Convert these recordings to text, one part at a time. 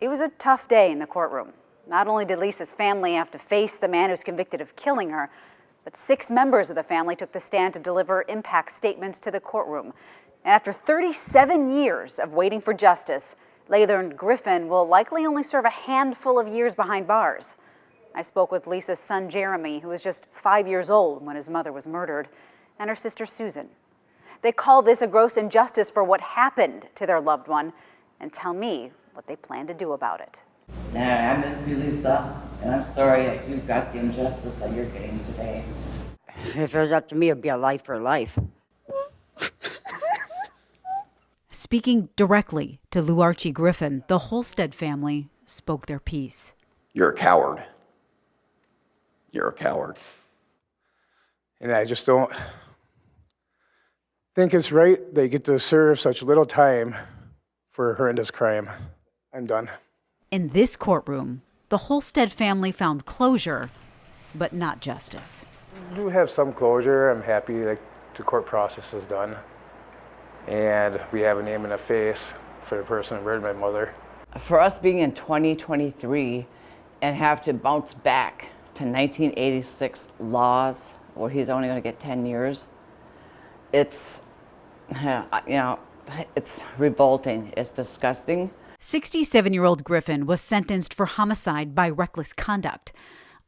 It was a tough day in the courtroom. Not only did Lisa's family have to face the man who's convicted of killing her, but 6 members of the family took the stand to deliver impact statements to the courtroom. And after 37 years of waiting for justice, Lathan Griffin will likely only serve a handful of years behind bars. I spoke with Lisa's son, Jeremy, who was just 5 years old when his mother was murdered, and her sister, Susan. They call this a gross injustice for what happened to their loved one and tell me what they plan to do about it. I miss you, Lisa, and I'm sorry that you got the injustice that you're getting today. If it was up to me, it'd be a life for life. Speaking directly to Lou Archie Griffin, the Holstead family spoke their piece. You're a coward. You're a coward. And I just don't think it's right they get to serve such little time for a horrendous crime. I'm done. In this courtroom, the Holstead family found closure, but not justice. I do have some closure. I'm happy that the court process is done. And we have a name and a face for the person who murdered my mother. For us being in 2023 and have to bounce back to 1986 laws where he's only going to get 10 years, it's revolting. It's disgusting. 67-year-old Griffin was sentenced for homicide by reckless conduct.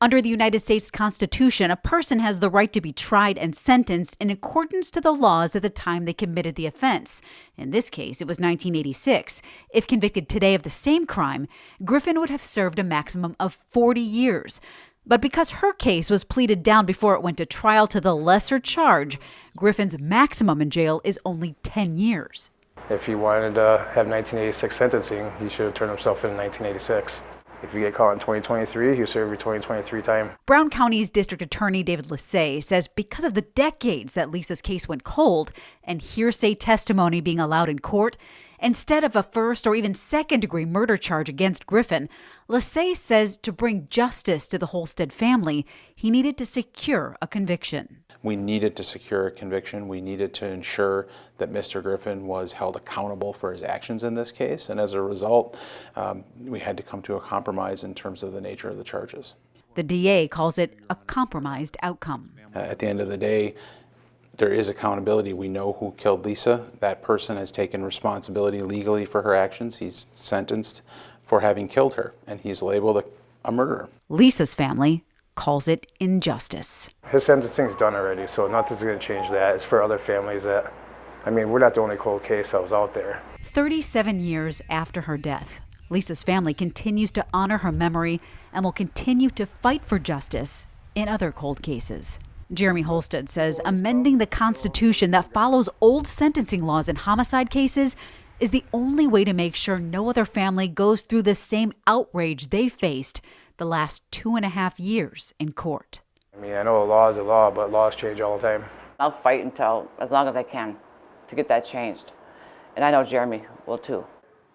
Under the United States Constitution, a person has the right to be tried and sentenced in accordance to the laws at the time they committed the offense. In this case, it was 1986. If convicted today of the same crime, Griffin would have served a maximum of 40 years. But because her case was pleaded down before it went to trial to the lesser charge, Griffin's maximum in jail is only 10 years. If he wanted to have 1986 sentencing, he should have turned himself in 1986. If you get caught in 2023, you serve your 2023 time. Brown County's District Attorney David Lissay says because of the decades that Lisa's case went cold and hearsay testimony being allowed in court, instead of a first or even second-degree murder charge against Griffin, Lissay says to bring justice to the Holstead family, he needed to secure a conviction. We needed to secure a conviction. We needed to ensure that Mr. Griffin was held accountable for his actions in this case. And as a result, we had to come to a compromise in terms of the nature of the charges. The DA calls it a compromised outcome. At the end of the day, there is accountability. We know who killed Lisa. That person has taken responsibility legally for her actions. He's sentenced for having killed her, and he's labeled a murderer. Lisa's family calls it injustice. His sentencing is done already, so nothing's going to change that. It's for other families that, we're not the only cold case that was out there. 37 years after her death, Lisa's family continues to honor her memory and will continue to fight for justice in other cold cases. Jeremy Holstead says amending the Constitution that follows old sentencing laws in homicide cases is the only way to make sure no other family goes through the same outrage they faced the last 2.5 years in court. I know a law is a law, but laws change all the time. I'll fight until as long as I can to get that changed. And I know Jeremy will too.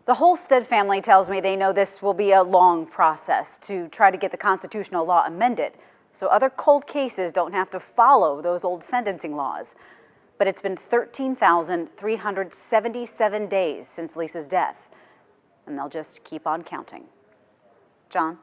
The Holstead family tells me they know this will be a long process to try to get the constitutional law amended so other cold cases don't have to follow those old sentencing laws. But it's been 13,377 days since Lisa's death, and they'll just keep on counting. John?